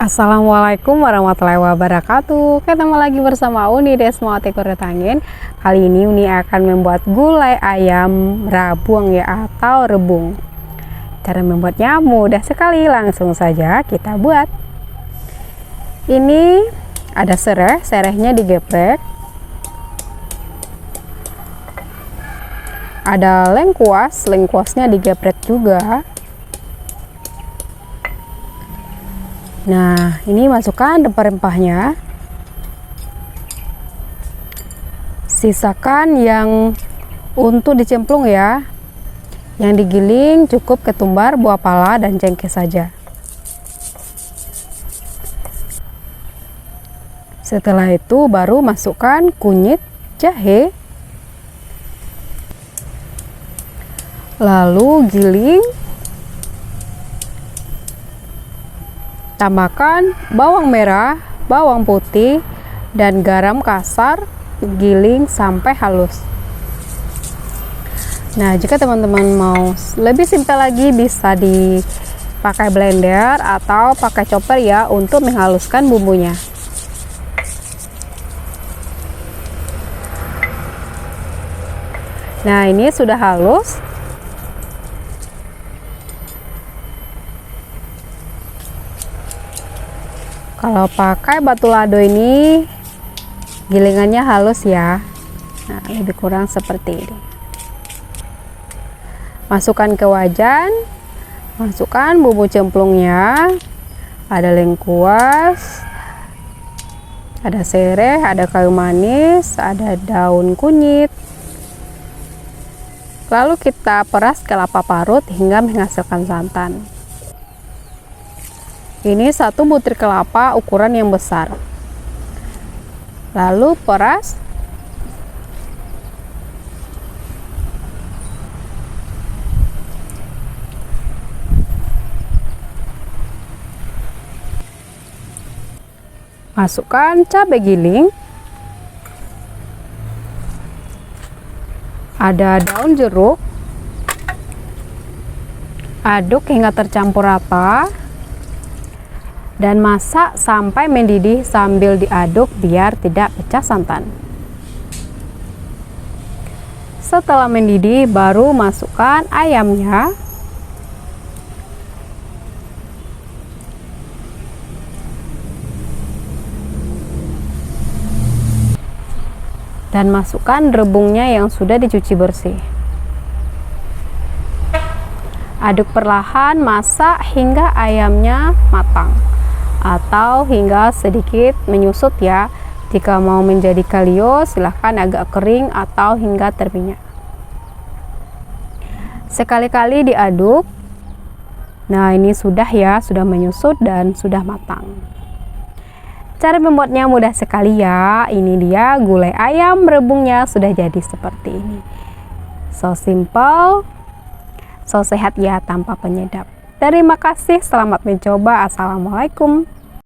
Assalamualaikum warahmatullahi wabarakatuh. Ketemu lagi bersama Uni Desmawati Kuretangin. Kali ini Uni akan membuat gulai ayam rabung ya, atau rebung. Cara membuatnya mudah sekali, langsung saja kita buat. Ini ada serai, serainya digeprek. Ada lengkuas, lengkuasnya digeprek juga. Nah, ini masukkan rempah-rempahnya. Sisakan yang untuk dicemplung ya. Yang digiling cukup ketumbar, buah pala, dan cengkeh saja. Setelah itu baru masukkan kunyit, jahe. Lalu giling. Tambahkan bawang merah, bawang putih, dan garam kasar, giling sampai halus. Nah, jika teman-teman mau lebih simpel lagi, bisa dipakai blender atau pakai chopper ya untuk menghaluskan bumbunya. Nah, ini sudah halus. Kalau pakai batu lado ini gilingannya halus ya. Nah, lebih kurang seperti ini. Masukkan ke wajan, masukkan bumbu cemplungnya. Ada lengkuas, ada serai, ada kayu manis, ada daun kunyit. Lalu kita peras kelapa parut hingga menghasilkan santan. Ini 1 butir kelapa ukuran yang besar. Lalu peras. Masukkan cabai giling. Ada daun jeruk. Aduk hingga tercampur rata. Dan masak sampai mendidih sambil diaduk biar tidak pecah santan. Setelah mendidih baru masukkan ayamnya. Dan masukkan rebungnya yang sudah dicuci bersih. Aduk perlahan, masak hingga ayamnya matang atau hingga sedikit menyusut ya. Jika mau menjadi kalio, silahkan agak kering atau hingga terminyak. Sekali-kali diaduk. Nah, ini sudah ya, sudah menyusut dan sudah matang. Cara membuatnya mudah sekali ya. Ini dia gulai ayam rebungnya sudah jadi seperti ini. So simple, so sehat ya, tanpa penyedap. Terima kasih, selamat mencoba. Assalamualaikum.